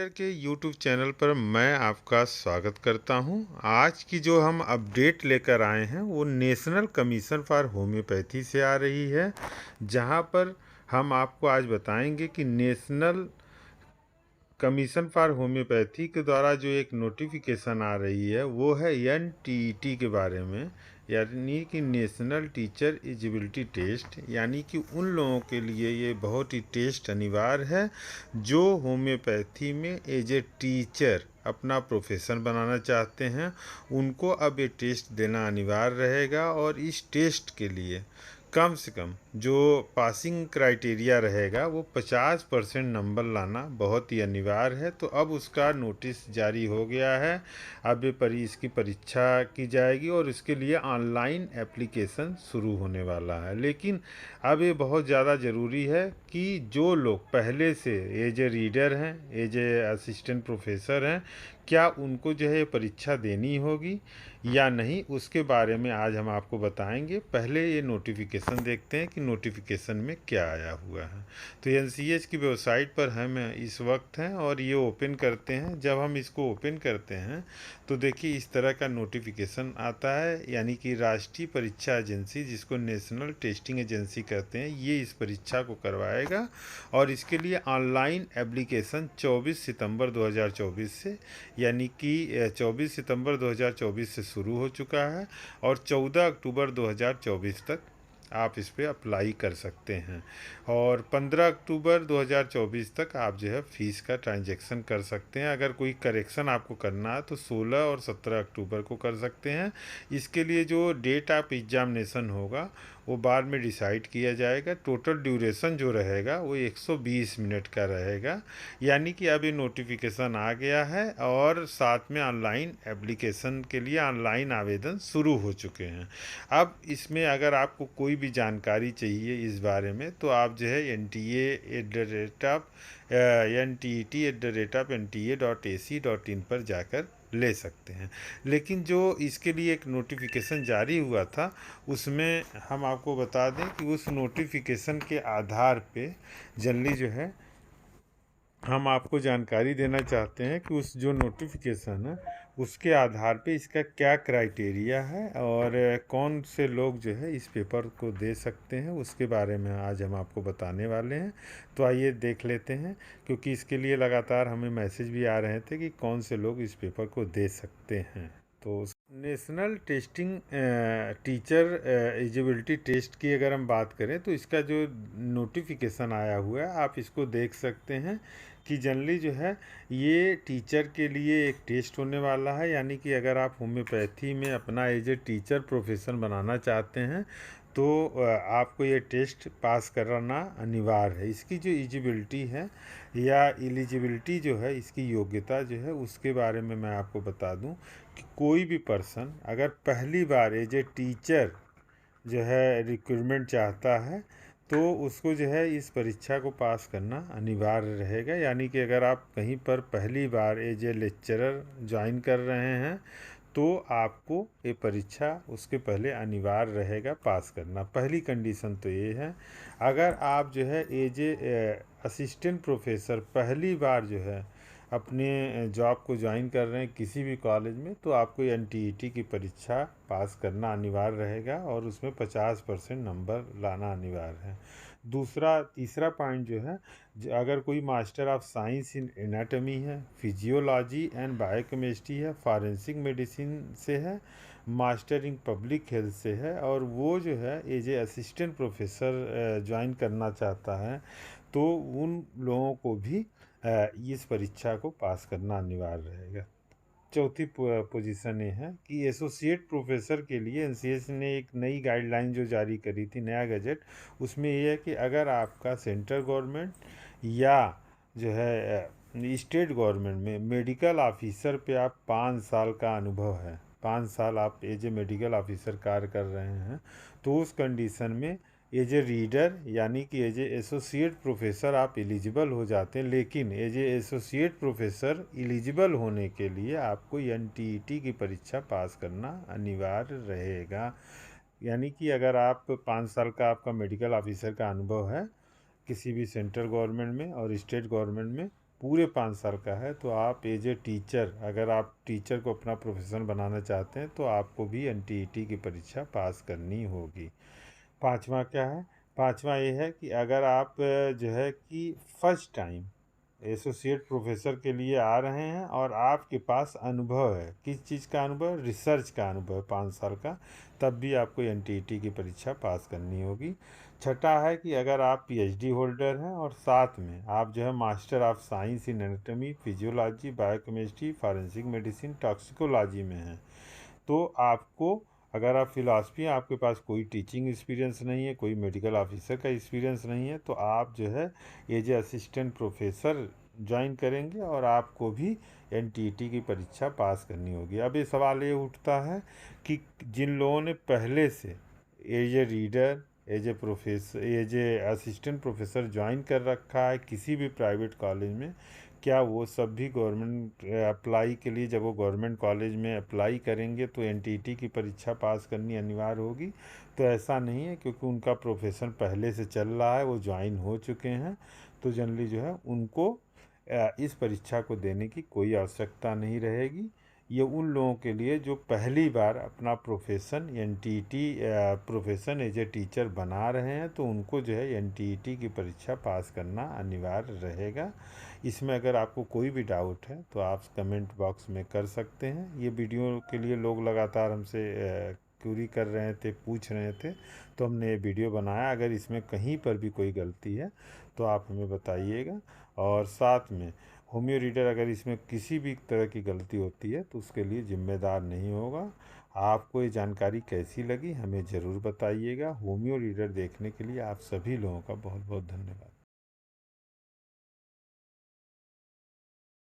के YouTube channel पर मैं आपका स्वागत करता हूं। आज की जो हम अपडेट लेकर आए हैं वो नेशनल कमीशन फॉर होम्योपैथी से आ रही है, जहां पर हम आपको आज बताएंगे कि नेशनल कमीशन फॉर होम्योपैथी के द्वारा जो एक नोटिफिकेशन आ रही है वो है NTET के बारे में, यानी कि नेशनल टीचर एलिजिबिलिटी टेस्ट। यानी कि उन लोगों के लिए ये बहुत ही टेस्ट अनिवार्य है जो होम्योपैथी में एज ए टीचर अपना प्रोफेशन बनाना चाहते हैं। उनको अब ये टेस्ट देना अनिवार्य रहेगा और इस टेस्ट के लिए कम से कम जो पासिंग क्राइटेरिया रहेगा वो 50% नंबर लाना बहुत ही अनिवार्य है। तो अब उसका नोटिस जारी हो गया है। अब इसकी परीक्षा की जाएगी और इसके लिए ऑनलाइन एप्लीकेशन शुरू होने वाला है। लेकिन अब ये बहुत ज़्यादा ज़रूरी है कि जो लोग पहले से एज ए रीडर हैं, एज ए असिस्टेंट प्रोफेसर हैं, क्या उनको जो है परीक्षा देनी होगी या नहीं, उसके बारे में आज हम आपको बताएंगे। पहले ये नोटिफिकेशन देखते हैं कि नोटिफिकेशन में क्या आया हुआ है। तो NCH की वेबसाइट पर हम इस वक्त हैं और ये ओपन करते हैं। जब हम इसको ओपन करते हैं तो देखिए इस तरह का नोटिफिकेशन आता है, यानी कि राष्ट्रीय परीक्षा एजेंसी, जिसको नेशनल टेस्टिंग एजेंसी कहते हैं, ये इस परीक्षा को करवाएगा और इसके लिए ऑनलाइन एप्लीकेशन 24 सितंबर 2024 से, यानी कि 24 सितंबर 2024 से शुरू हो चुका है और 14 अक्टूबर 2024 तक आप इस पर अप्लाई कर सकते हैं। और 15 अक्टूबर 2024 तक आप जो है फ़ीस का ट्रांजैक्शन कर सकते हैं। अगर कोई करेक्शन आपको करना है तो 16 और 17 अक्टूबर को कर सकते हैं। इसके लिए जो डेट ऑफ एग्जामिनेशन होगा वो बाद में डिसाइड किया जाएगा। टोटल ड्यूरेशन जो रहेगा वो 120 मिनट का रहेगा। यानी कि अब ये नोटिफिकेशन आ गया है और साथ में ऑनलाइन एप्लीकेशन के लिए ऑनलाइन आवेदन शुरू हो चुके हैं। अब इसमें अगर आपको कोई भी जानकारी चाहिए इस बारे में तो आप जो है NTET@nta.ac.in पर जाकर ले सकते हैं। लेकिन जो इसके लिए एक नोटिफिकेशन जारी हुआ था उसमें हम आपको बता दें कि उस नोटिफिकेशन के आधार पे जनरली जो है हम आपको जानकारी देना चाहते हैं कि उस जो नोटिफिकेशन है उसके आधार पे इसका क्या क्राइटेरिया है और कौन से लोग जो है इस पेपर को दे सकते हैं, उसके बारे में आज हम आपको बताने वाले हैं। तो आइए देख लेते हैं, क्योंकि इसके लिए लगातार हमें मैसेज भी आ रहे थे कि कौन से लोग इस पेपर को दे सकते हैं। तो national testing teacher eligibility test की अगर हम बात करें तो इसका जो नोटिफिकेशन आया हुआ है आप इसको देख सकते हैं कि जनरली जो है ये टीचर के लिए एक टेस्ट होने वाला है। यानी कि अगर आप होम्योपैथी में अपना एज ए टीचर प्रोफेशन बनाना चाहते हैं तो आपको ये टेस्ट पास करना अनिवार्य है। इसकी जो एलिजिबिलिटी है या एलिजिबिलिटी जो है, इसकी योग्यता जो है, उसके बारे में मैं आपको बता दूं कि कोई भी पर्सन अगर पहली बार एज ए टीचर जो है रिक्रूटमेंट चाहता है तो उसको जो है इस परीक्षा को पास करना अनिवार्य रहेगा। यानी कि अगर आप कहीं पर पहली बार एज ए लेक्चरर ज्वाइन कर रहे हैं तो आपको ये परीक्षा उसके पहले अनिवार्य रहेगा पास करना। पहली कंडीशन तो ये है। अगर आप जो है एज ए असिस्टेंट प्रोफेसर पहली बार जो है अपने जॉब को ज्वाइन कर रहे हैं किसी भी कॉलेज में तो आपको NTET की परीक्षा पास करना अनिवार्य रहेगा और उसमें 50% नंबर लाना अनिवार्य है। तीसरा पॉइंट जो है, अगर कोई master of science in anatomy है, फिजियोलॉजी एंड बायोकेमिस्ट्री है, फॉरेंसिक मेडिसिन से है, मास्टर इन पब्लिक हेल्थ से है और वो जो है as a assistant professor join करना चाहता है तो उन लोगों को भी इस परीक्षा को पास करना अनिवार्य रहेगा। चौथी पोजीशन ये है कि एसोसिएट प्रोफेसर के लिए NCH ने एक नई गाइडलाइन जो जारी करी थी, नया गजट, उसमें ये है कि अगर आपका सेंट्रल गवर्नमेंट या जो है स्टेट गवर्नमेंट में मेडिकल ऑफिसर पे आप 5 साल का अनुभव है, 5 साल आप एज ए मेडिकल ऑफिसर कार्य कर रहे हैं, तो उस कंडीशन में एज ए रीडर यानी कि एज ए एसोसिएट प्रोफेसर आप एलिजिबल हो जाते हैं। लेकिन as a associate professor eligible होने के लिए आपको NTET की परीक्षा पास करना अनिवार्य रहेगा। यानी कि अगर आप 5 साल का आपका मेडिकल ऑफिसर का अनुभव है किसी भी सेंट्रल गवर्नमेंट में और स्टेट गवर्नमेंट में पूरे 5 साल का है तो आप एज ए टीचर, अगर आप टीचर को अपना प्रोफेशन बनाना चाहते हैं तो आपको भी एनटीईटी की परीक्षा पास करनी होगी। पाँचवा क्या है? पाँचवा ये है कि अगर आप जो है कि फर्स्ट टाइम एसोसिएट प्रोफेसर के लिए आ रहे हैं और आपके पास अनुभव है, किस चीज़ का अनुभव? रिसर्च का अनुभव 5 साल का, तब भी आपको एनटीईटी की परीक्षा पास करनी होगी। छठा है कि अगर आप पीएचडी होल्डर हैं और साथ में आप जो है master of science in anatomy, physiology, biochemistry, forensic medicine, toxicology में हैं, तो आपको, अगर आप फिलॉसफी हैं, आपके पास कोई टीचिंग एक्सपीरियंस नहीं है, कोई मेडिकल ऑफिसर का एक्सपीरियंस नहीं है, तो आप जो है as a assistant professor join करेंगे और आपको भी एनटीईटी की परीक्षा पास करनी होगी। अब ये सवाल ये उठता है कि जिन लोगों ने पहले से as a reader, as a professor, as a assistant professor join कर रखा है किसी भी प्राइवेट कॉलेज में, क्या वो सब भी गवर्नमेंट अप्लाई के लिए, जब वो गवर्नमेंट कॉलेज में अप्लाई करेंगे तो एनटीईटी की परीक्षा पास करनी अनिवार्य होगी? तो ऐसा नहीं है, क्योंकि उनका प्रोफेशन पहले से चल रहा है, वो ज्वाइन हो चुके हैं, तो जनरली जो है उनको इस परीक्षा को देने की कोई आवश्यकता नहीं रहेगी। ये उन लोगों के लिए जो पहली बार अपना profession NTET profession as a teacher बना रहे हैं, तो उनको जो है एनटीईटी की परीक्षा पास करना अनिवार्य रहेगा। इसमें अगर आपको कोई भी डाउट है तो आप कमेंट बॉक्स में कर सकते हैं। ये वीडियो के लिए लोग लगातार हमसे क्यूरी कर रहे थे, पूछ रहे थे, तो हमने ये वीडियो बनाया। अगर इसमें कहीं पर भी कोई गलती है तो आप हमें बताइएगा। और साथ में होमियो रीडर, अगर इसमें किसी भी तरह की गलती होती है तो उसके लिए ज़िम्मेदार नहीं होगा। आपको ये जानकारी कैसी लगी हमें ज़रूर बताइएगा। होमियो रीडर देखने के लिए आप सभी लोगों का बहुत बहुत धन्यवाद।